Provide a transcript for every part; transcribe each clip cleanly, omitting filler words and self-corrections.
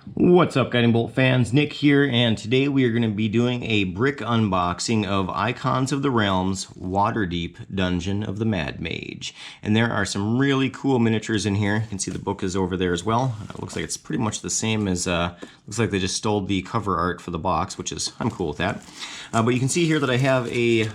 What's up, Guiding Bolt fans? Nick here, and today we are going to be doing a brick unboxing of Icons of the Realms Waterdeep Dungeon of the Mad Mage. And there are some really cool miniatures in here. You can see the book is over there as well. It looks like it's pretty much the same as, looks like they just stole the cover art for the box, which is, I'm cool with that. But you can see here that I have a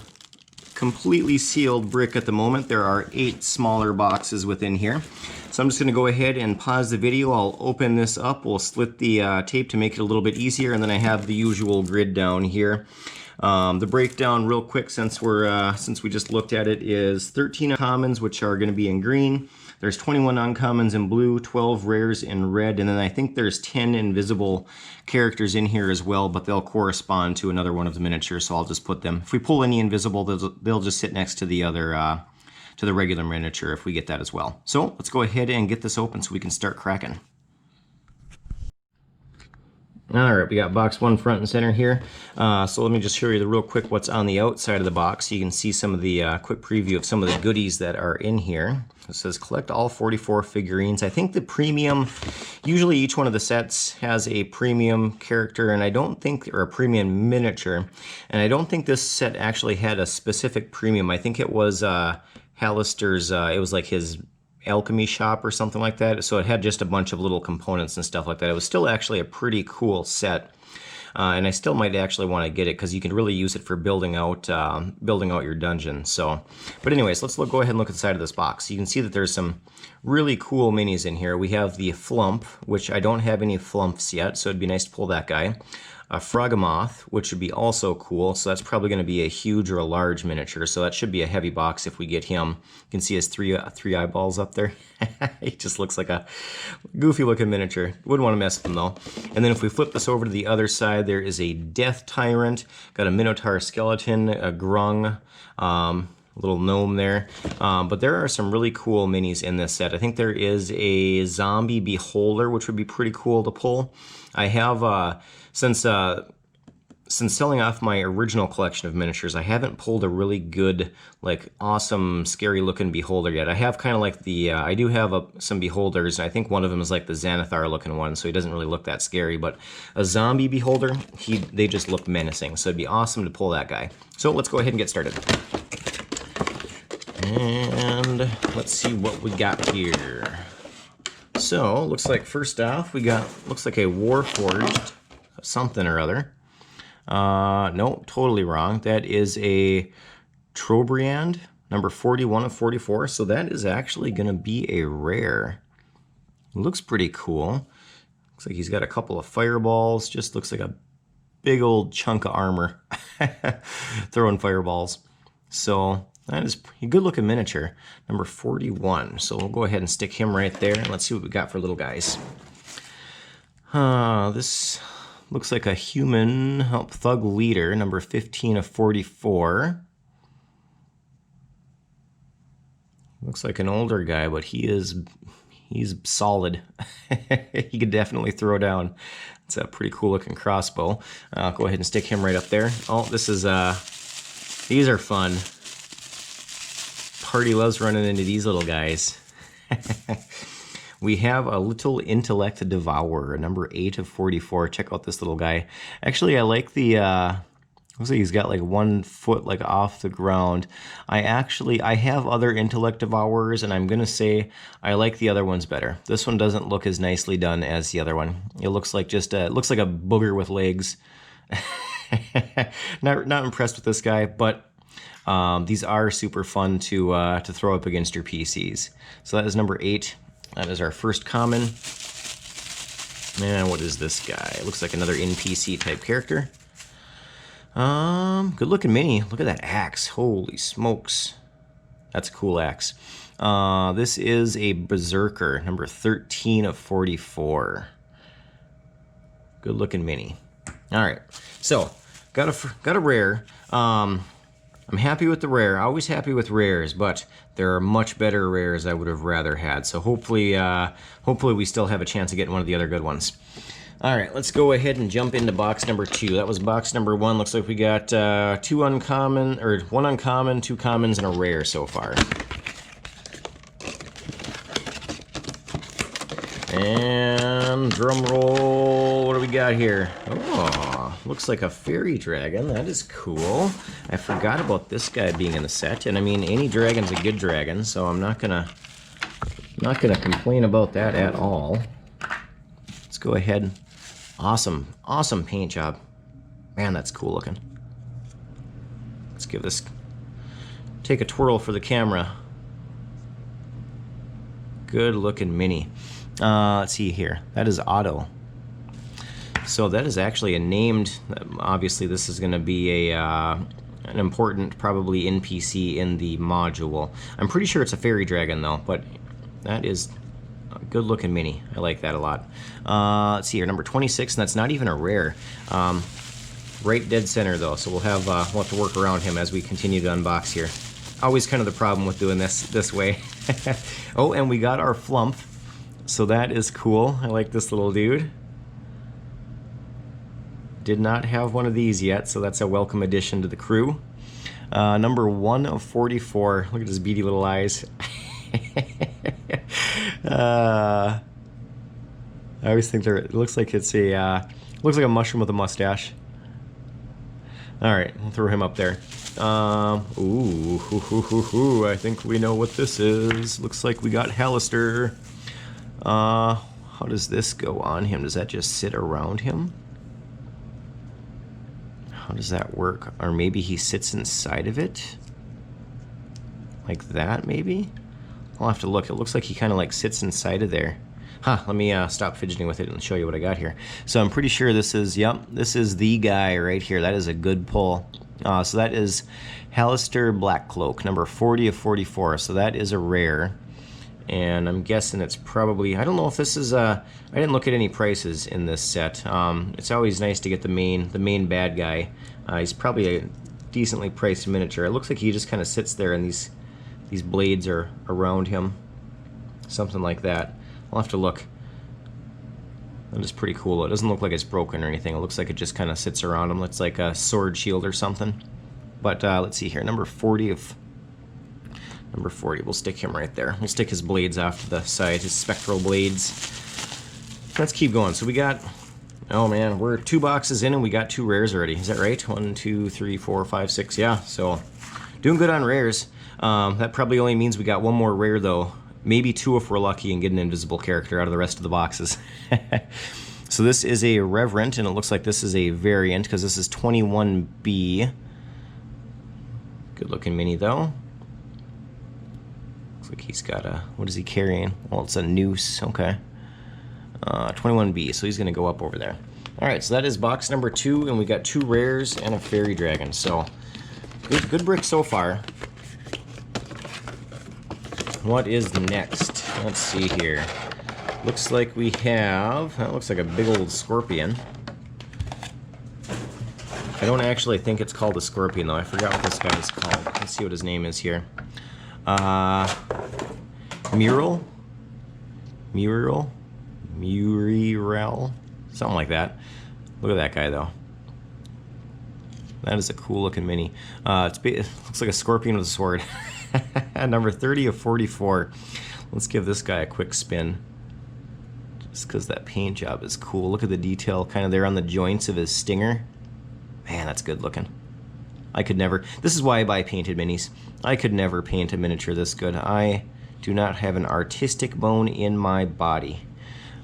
completely sealed brick at the moment. There are 8 smaller boxes within here. So I'm just going to go ahead and pause the video. I'll open this up. We'll split the tape to make it a little bit easier, and then I have the usual grid down here. The breakdown real quick, since we just looked at it, is 13 uncommons, which are going to be in green. There's 21 uncommons in blue, 12 rares in red, and then I think there's 10 invisible characters in here as well, but they'll correspond to another one of the miniatures, so I'll just put them. If we pull any invisible, they'll just sit next to the other, to the regular miniature if we get that as well. So let's go ahead and get this open so we can start cracking. Alright, we got box 1 front and center here. So let me just show you real quick what's on the outside of the box. You can see some of the quick preview of some of the goodies that are in here. It says collect all 44 figurines. I think the premium, usually each one of the sets has a premium character, and I don't think, or a premium miniature, and I don't think this set actually had a specific premium. I think it was Halaster's, it was like his alchemy shop or something like that. So it had just a bunch of little components and stuff like that. It was still actually a pretty cool set. And I still might actually want to get it because you can really use it for building out your dungeon. So, but anyways, let's go ahead and look inside of this box. You can see that there's some really cool minis in here. We have the Flump, which I don't have any Flumps yet, so it'd be nice to pull that guy. A Froghemoth, which would be also cool, so that's probably going to be a huge or a large miniature, so that should be a heavy box if we get him. You can see his three eyeballs up there. He just looks like a goofy looking miniature. Wouldn't want to mess with him though. And then if we flip this over to the other side, there is a Death Tyrant, got a Minotaur skeleton, a Grung, little gnome there. But there are some really cool minis in this set. I think there is a Zombie Beholder, which would be pretty cool to pull. I have, since selling off my original collection of miniatures, I haven't pulled a really good, like, awesome, scary-looking Beholder yet. I have kind of like the, I do have some Beholders, and I think one of them is like the Xanathar-looking one, so he doesn't really look that scary, but a Zombie Beholder, they just look menacing, so it'd be awesome to pull that guy. So let's go ahead and get started. And let's see what we got here. So, looks like first off, we got, looks like a Warforged something or other. No, totally wrong. That is a Trobriand, number 41 of 44. So that is actually going to be a rare. Looks pretty cool. Looks like he's got a couple of fireballs. Just looks like a big old chunk of armor throwing fireballs. So that is a good looking miniature, number 41. So we'll go ahead and stick him right there, and let's see what we got for little guys. This looks like a human thug leader, number 15 of 44. Looks like an older guy, but he's solid. He could definitely throw down. It's a pretty cool looking crossbow. I'll go ahead and stick him right up there. Oh, this is, these are fun. Party loves running into these little guys. We have a Little Intellect Devourer, number 8 of 44. Check out this little guy. Actually, I like the, looks like he's got like 1 foot like off the ground. I have other Intellect Devourers, and I'm gonna say I like the other ones better. This one doesn't look as nicely done as the other one. It looks like just it looks like a booger with legs. Not impressed with this guy, but these are super fun to throw up against your PCs. So that is number 8. That is our first common. And what is this guy? It looks like another NPC type character. Good looking mini. Look at that axe. Holy smokes. That's a cool axe. This is a Berserker, number 13 of 44. Good looking mini. All right, so got a rare. I'm happy with the rare. Always happy with rares, but there are much better rares I would have rather had. So hopefully we still have a chance of getting one of the other good ones. All right, let's go ahead and jump into box number 2. That was box number 1. Looks like we got 2 uncommon, or 1 uncommon, 2 commons, and a rare so far. And drum roll. we got here? Oh, looks like a fairy dragon. That is cool. I forgot about this guy being in the set, and I mean, any dragon's a good dragon, so I'm not gonna complain about that at all. Let's go ahead. Awesome, awesome paint job. Man, that's cool looking. Let's give this, take a twirl for the camera. Good looking mini. Let's see here. That is Otto. So that is actually a named, obviously this is going to be a an important probably NPC in the module. I'm pretty sure it's a fairy dragon though, but that is a good looking mini. I like that a lot. Let's see here, number 26, and that's not even a rare. Right dead center though, so we'll have to work around him as we continue to unbox here. Always kind of the problem with doing this way. Oh, and we got our Flump, so that is cool. I like this little dude. Did not have one of these yet, so that's a welcome addition to the crew. Number 1 of 44. Look at his beady little eyes. I always think it looks like it's a looks like a mushroom with a mustache. All right, we'll throw him up there. Ooh, I think we know what this is. Looks like we got Halaster. How does this go on him? Does that just sit around him? How does that work? Or maybe he sits inside of it? Like that, maybe? I'll have to look. It looks like he kind of like sits inside of there. Huh, let me stop fidgeting with it and show you what I got here. So I'm pretty sure this is, yep, this is the guy right here. That is a good pull. So that is Halaster Black Cloak, number 40 of 44. So that is a rare. And I'm guessing it's probably, I don't know if this is, I didn't look at any prices in this set. It's always nice to get the main bad guy. He's probably a decently priced miniature. It looks like he just kind of sits there and these blades are around him. Something like that. I'll have to look. That is pretty cool. It doesn't look like it's broken or anything. It looks like it just kind of sits around him. Looks like a sword shield or something. But let's see here. Number 40. We'll stick him right there. We'll stick his blades off to the side, his spectral blades. Let's keep going. So we got, oh man, we're 2 boxes in and we got 2 rares already. Is that right? 1, 2, 3, 4, 5, 6. Yeah, so doing good on rares. That probably only means we got 1 more rare though. Maybe 2 if we're lucky and get an invisible character out of the rest of the boxes. So this is a Reverent, and it looks like this is a variant because this is 21B. Good looking mini though. Looks like he's got a, what is he carrying? Well, it's a noose, okay. 21B, so he's gonna go up over there. All right, so that is box number 2, and we got 2 rares and a fairy dragon. So good brick so far. What is next? Let's see here. Looks like we have, that looks like a big old scorpion. I don't actually think it's called a scorpion though. I forgot what this guy is called. Let's see what his name is here. Muriel, something like that. Look at that guy though. That is a cool looking mini. It looks like a scorpion with a sword. Number 30 of 44. Let's give this guy a quick spin. Just because that paint job is cool. Look at the detail kind of there on the joints of his stinger. Man, that's good looking. I could never, this is why I buy painted minis. I could never paint a miniature this good. I do not have an artistic bone in my body.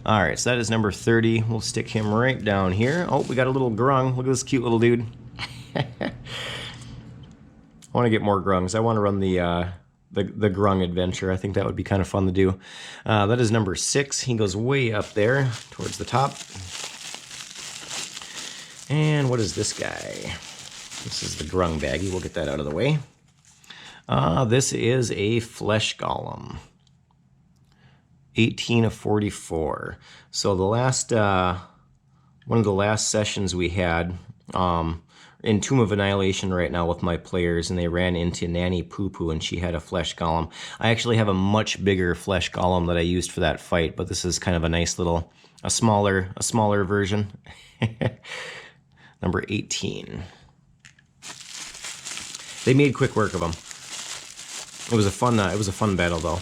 Alright, so that is number 30. We'll stick him right down here. Oh, we got a little grung. Look at this cute little dude. I want to get more grungs. I want to run the grung adventure. I think that would be kind of fun to do. That is number 6. He goes way up there towards the top. And what is this guy? This is the grung baggie. We'll get that out of the way. This is a flesh golem. 18 of 44. So the last one of the last sessions we had in Tomb of Annihilation right now with my players, and they ran into Nanny Poo Poo, and she had a flesh golem. I actually have a much bigger flesh golem that I used for that fight, but this is kind of a nice little, a smaller version. Number 18. They made quick work of them. It was a fun battle though.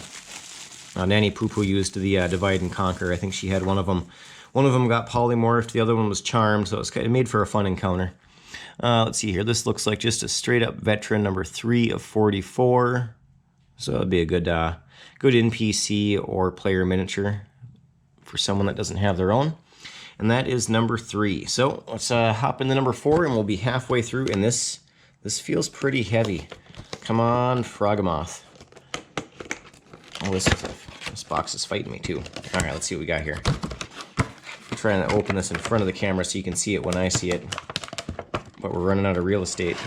Nanny Poo Poo used the divide and conquer. I think she had one of them One of them got polymorphed, the other one was charmed, so it's kind of made for a fun encounter. Let's see here. This looks like just a straight up veteran, number 3 of 44. So it'd be a good NPC or player miniature for someone that doesn't have their own. And that is number 3. So let's hop into number 4, and we'll be halfway through. And this feels pretty heavy. Come on, Frogmoth. Oh, this box is fighting me too. All right, let's see what we got here. I'm trying to open this in front of the camera so you can see it when I see it. But we're running out of real estate.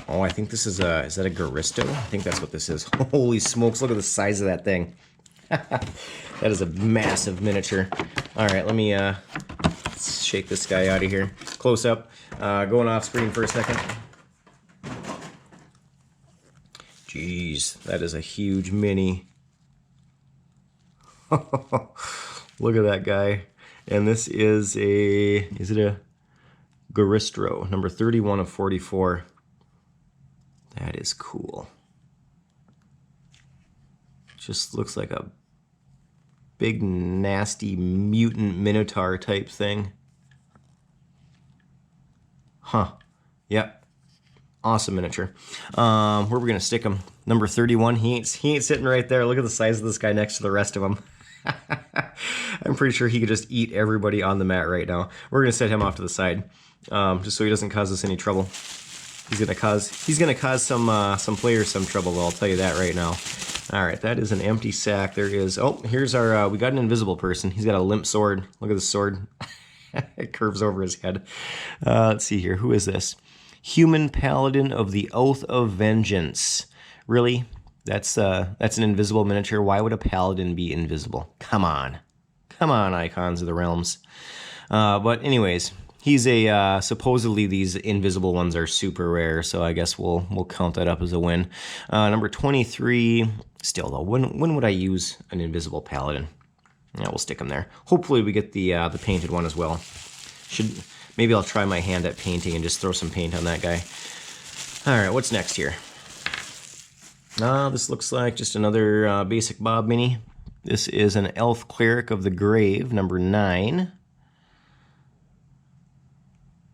Oh, I think this is that a Garisto? I think that's what this is. Holy smokes, look at the size of that thing. That is a massive miniature. All right, let me let's shake this guy out of here. Close up, going off screen for a second. Jeez, that is a huge mini. Look at that guy. And this is it a Garistro, number 31 of 44. That is cool. Just looks like a big, nasty, mutant minotaur type thing. Huh. Yep. Awesome miniature. Where are we gonna stick him? Number 31. He ain't sitting right there. Look at the size of this guy next to the rest of them. I'm pretty sure he could just eat everybody on the mat right now. We're gonna set him off to the side, just so he doesn't cause us any trouble. He's gonna cause some players some trouble. I'll tell you that right now. All right, that is an empty sack. There is. Oh, here's our. We got an invisible person. He's got a limp sword. Look at the sword. It curves over his head. Let's see here. Who is this? Human Paladin of the Oath of Vengeance. Really? That's an invisible miniature. Why would a paladin be invisible? Come on, Icons of the Realms. But anyways, he's a supposedly these invisible ones are super rare, so I guess we'll count that up as a win. Number 23. Still though, when would I use an invisible paladin? Yeah, we'll stick him there. Hopefully we get the painted one as well. Maybe I'll try my hand at painting and just throw some paint on that guy. All right, what's next here? This looks like just another basic Bob mini. This is an Elf Cleric of the Grave, number 9.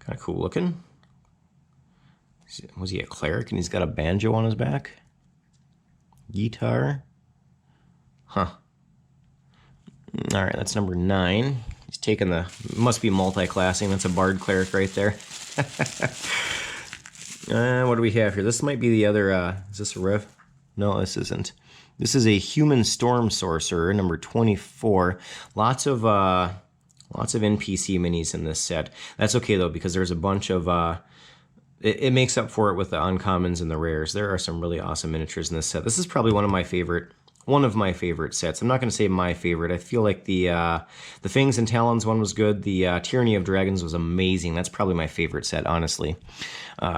Kind of cool looking. Was he a cleric and he's got a banjo on his back? Guitar? Huh. All right, that's number 9. He's taking must be multi-classing. That's a Bard Cleric right there. What do we have here? This might be the other, is this a Rev? No, this isn't. This is a Human Storm Sorcerer, number 24. Lots of NPC minis in this set. That's okay though, because there's a bunch of, it makes up for it with the uncommons and the rares. There are some really awesome miniatures in this set. This is probably one of my favorite sets. I'm not going to say my favorite. I feel like the Fangs and Talons one was good. The Tyranny of Dragons was amazing. That's probably my favorite set, honestly.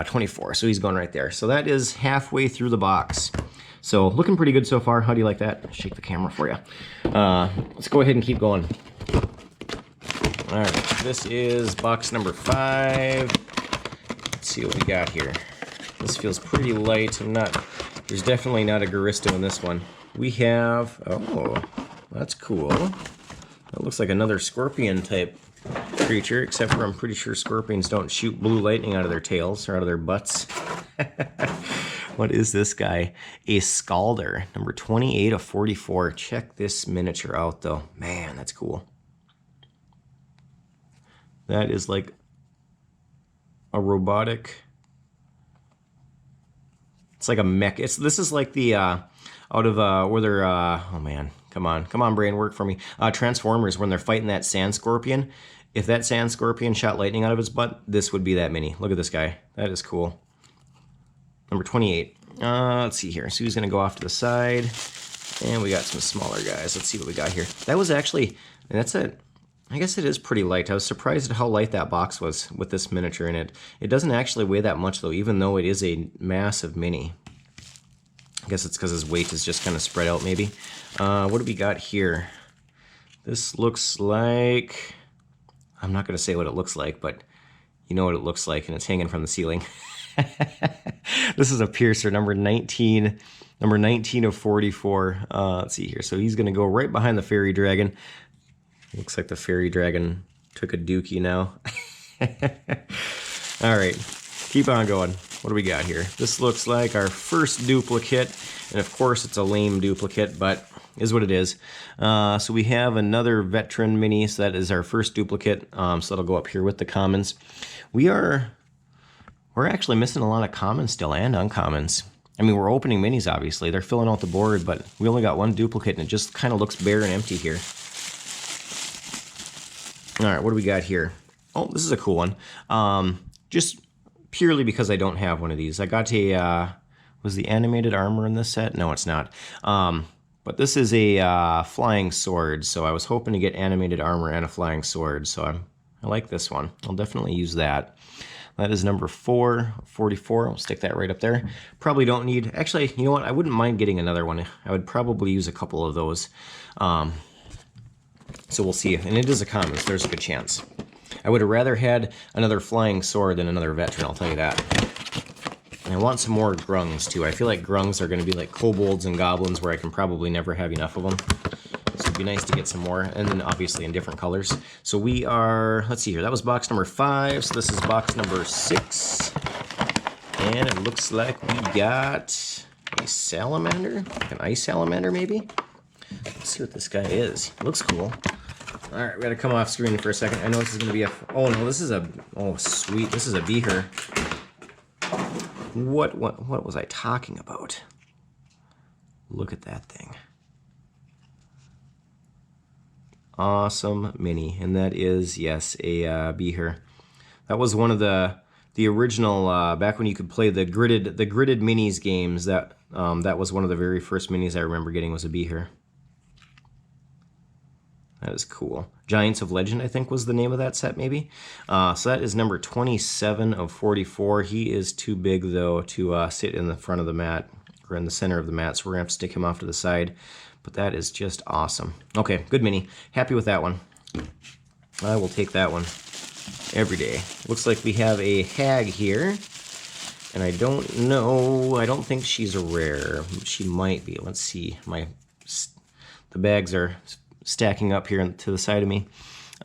24, so he's going right there. So that is halfway through the box. So looking pretty good so far. How do you like that? Shake the camera for you. Let's go ahead and keep going. All right, this is box number 5. Let's see what we got here. This feels pretty light. There's definitely not a Garisto in this one. We have, oh, that's cool. That looks like another scorpion type creature, except for I'm pretty sure scorpions don't shoot blue lightning out of their tails or out of their butts. What is this guy? A Scalder, number 28 of 44. Check this miniature out though. Man, that's cool. That is like a robotic. It's like a mech. This is like the out of where they're oh man, come on brain, work for me. Transformers, when they're fighting that sand scorpion. If that sand scorpion shot lightning out of his butt, this would be that mini. Look at this guy. That is cool. Number 28. Let's see here. So he's gonna go off to the side, and we got some smaller guys. Let's see what we got here. That was actually, and that's it. I guess it is pretty light. I was surprised at how light that box was with this miniature in it. It doesn't actually weigh that much though, even though it is a massive mini. I guess it's because his weight is just kind of spread out maybe. What do we got here? This looks like, I'm not going to say what it looks like, but you know what it looks like, and it's hanging from the ceiling. This is a Piercer, number 19 of 44. Let's see here. So he's going to go right behind the Fairy Dragon. Looks like the fairy dragon took a dookie now. All right, keep on going. What do we got here? This looks like our first duplicate, and of course it's a lame duplicate, but is what it is. So we have another veteran mini, so that is our first duplicate. So that'll go up here with the commons. We're actually missing a lot of commons still and uncommons. I mean, we're opening minis, obviously. They're filling out the board, but we only got one duplicate, and it just kind of looks bare and empty here. All right, what do we got here? Oh, this is a cool one. Just purely because I don't have one of these. I got a, was the animated armor in this set? No, it's not. But this is a flying sword, so I was hoping to get animated armor and a flying sword, so I like this one. I'll definitely use that. That is number 444. I'll stick that right up there. Probably don't need, actually, you know what? I wouldn't mind getting another one. I would probably use a couple of those. So we'll see. And it is a common, so there's a good chance. I would have rather had another flying sword than another veteran, I'll tell you that. And I want some more grungs, too. I feel like grungs are going to be like kobolds and goblins where I can probably never have enough of them. So it'd be nice to get some more, and then obviously in different colors. So we are, let's see here, that was box number 5, so this is box number 6. And it looks like we got a salamander, like an ice salamander maybe? Let's see what this guy is. It looks cool. All right, we gotta come off screen for a second. I know this is gonna be a, oh no, this is a, oh sweet, this is a beaker. What was I talking about? Look at that thing. Awesome mini, and that is, yes, a beaker. That was one of the original, back when you could play the gridded minis games, that was one of the very first minis I remember getting was a beaker. That is cool. Giants of Legend, I think, was the name of that set, maybe. So that is number 27 of 44. He is too big, though, to sit in the front of the mat, or in the center of the mat, so we're going to have to stick him off to the side. But that is just awesome. Okay, good mini. Happy with that one. I will take that one every day. Looks like we have a hag here. And I don't know, I don't think she's a rare. She might be. Let's see. The bags are stacking up here to the side of me.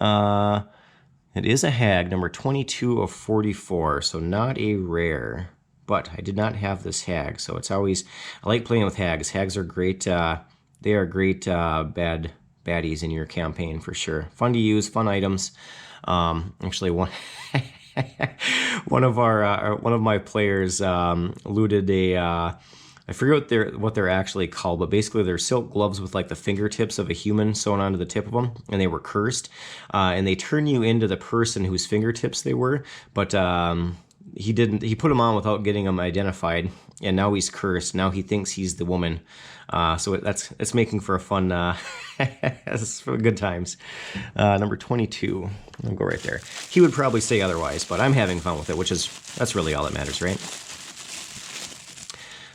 It is a hag, number 22 of 44, so not a rare. But I did not have this hag, so it's always, I like playing with hags. Hags are great, they are great baddies in your campaign for sure. Fun to use, fun items. Actually, one one of my players looted a I forget what they're actually called, but basically they're silk gloves with like the fingertips of a human sewn onto the tip of them, and they were cursed, and they turn you into the person whose fingertips they were, but he put them on without getting them identified, and now he's cursed. Now he thinks he's the woman. So it's making for a fun, it's for good times. Number 22, I'll go right there. He would probably say otherwise, but I'm having fun with it, that's really all that matters, right?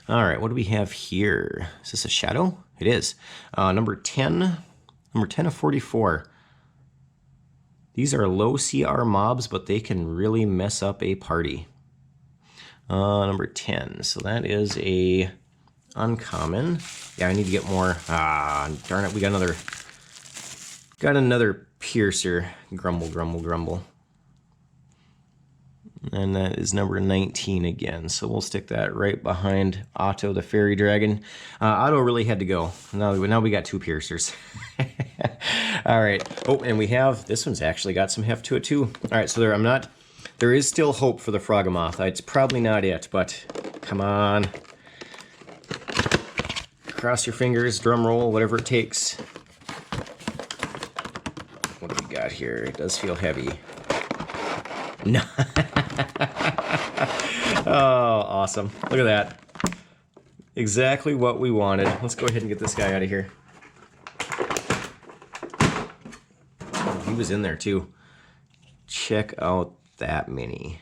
All right, what do we have here? Is this a shadow? It is. Number 10 of 44. These are low CR mobs, but they can really mess up a party. Number 10, so that is a uncommon. Yeah, I need to get more. Darn it, we got another piercer. Grumble, grumble, grumble. And that is number 19 again. So we'll stick that right behind Otto the Fairy Dragon. Otto really had to go. Now we got 2 piercers. All right. Oh, and we have, this one's actually got some heft to it too. All right, so there is still hope for the Froghemoth. It's probably not it, but come on. Cross your fingers, drum roll, whatever it takes. What do we got here? It does feel heavy. No. Oh, awesome. Look at that. Exactly what we wanted. Let's go ahead and get this guy out of here. Oh, he was in there too. Check out that mini.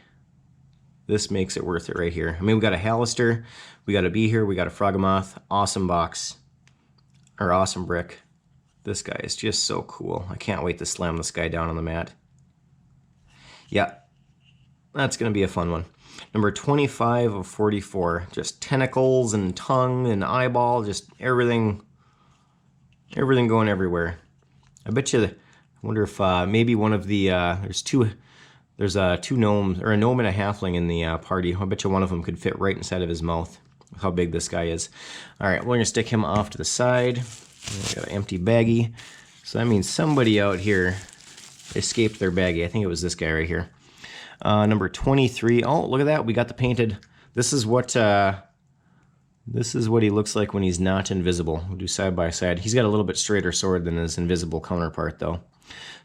This makes it worth it right here. I mean, we got a Halaster, we got a Beater, we got a Froghemoth. Awesome box. Or awesome brick. This guy is just so cool. I can't wait to slam this guy down on the mat. Yeah. That's going to be a fun one. Number 25 of 44. Just tentacles and tongue and eyeball. Just everything going everywhere. I bet you I wonder if maybe one of the there's two gnomes, or a gnome and a halfling in the party. I bet you one of them could fit right inside of his mouth. How big this guy is. All right, we're gonna stick him off to the side. We got an empty baggie, so that means somebody out here escaped their baggie. I think it was this guy right here. Number 23. Oh, look at that. We got the painted. This is what he looks like when he's not invisible. We'll do side by side. He's got a little bit straighter sword than his invisible counterpart, though.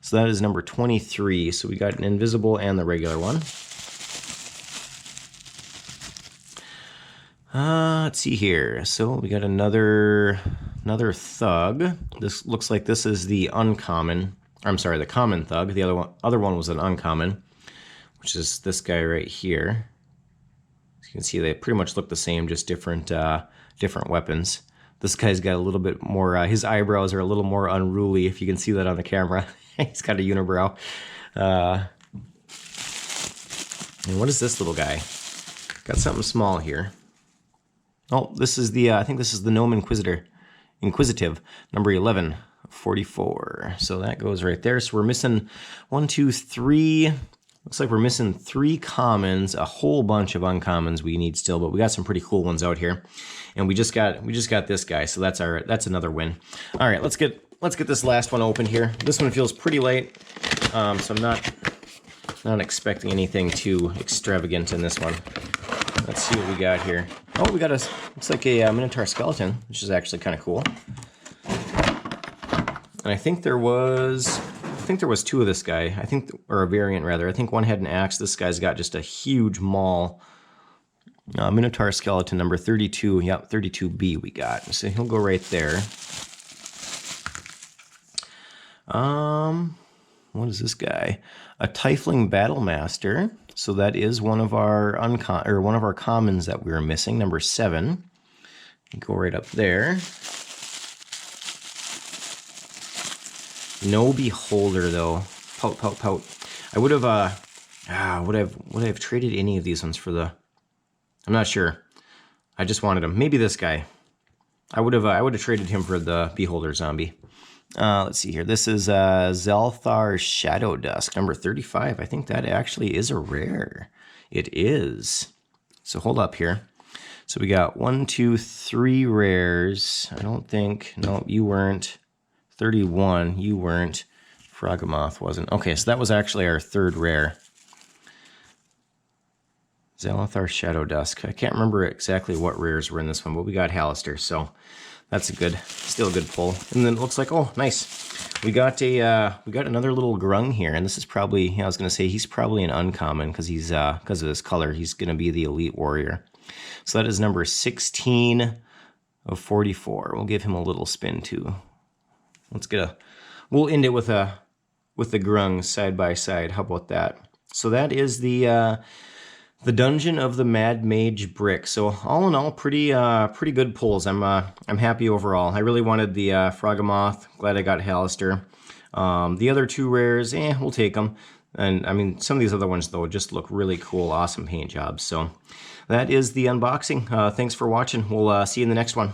So that is number 23. So we got an invisible and the regular one. Let's see here. So we got another thug. This looks like this is the uncommon. I'm sorry, the common thug. The other one was an uncommon, which is this guy right here. As you can see, they pretty much look the same, just different weapons. This guy's got a little bit more. His eyebrows are a little more unruly, if you can see that on the camera. He's got a unibrow. And what is this little guy? Got something small here. Oh, this is the. I think this is the Gnome Inquisitive, number 11. 44. So that goes right there. So we're missing 1, 2, 3. Looks like we're missing 3 commons, a whole bunch of uncommons we need still, but we got some pretty cool ones out here. And we just got this guy, so that's another win. All right, let's get this last one open here. This one feels pretty light, so I'm not expecting anything too extravagant in this one. Let's see what we got here. Oh, we got looks like a Minotaur skeleton, which is actually kind of cool. And I think there was 2 of this guy. Or a variant rather. I think one had an axe. This guy's got just a huge maul. Minotaur skeleton number 32. Yep, 32B we got. So he'll go right there. What is this guy? A Tiefling Battlemaster. So that is one of our commons that we were missing, number 7. Go right up there. No beholder though. Pout, pout, pout. I would have would I have traded any of these ones for the? I'm not sure. I just wanted him. Maybe this guy. I would have traded him for the beholder zombie. Let's see here. This is Zelthar Shadow Dusk, number 35. I think that actually is a rare. It is. So hold up here. So we got 1, 2, 3 rares. I don't think. No, you weren't. 31, you weren't. Frogmoth wasn't. Okay, so that was actually our 3rd rare. Zelthar Shadow Dusk. I can't remember exactly what rares were in this one, but we got Halaster, so that's still a good pull. And then it looks like, oh, nice. We got another little grung here, and this is probably, I was gonna say he's probably an uncommon because of his color, he's gonna be the elite warrior. So that is number 16 of 44. We'll give him a little spin too. We'll end it with the grung side by side. How about that? So that is the Dungeon of the Mad Mage brick. So all in all, pretty good pulls. I'm happy overall. I really wanted the Frogmoth. Glad I got Halaster. The other 2 rares, we'll take them. And I mean, some of these other ones though just look really cool. Awesome paint jobs. So that is the unboxing. Thanks for watching. We'll see you in the next one.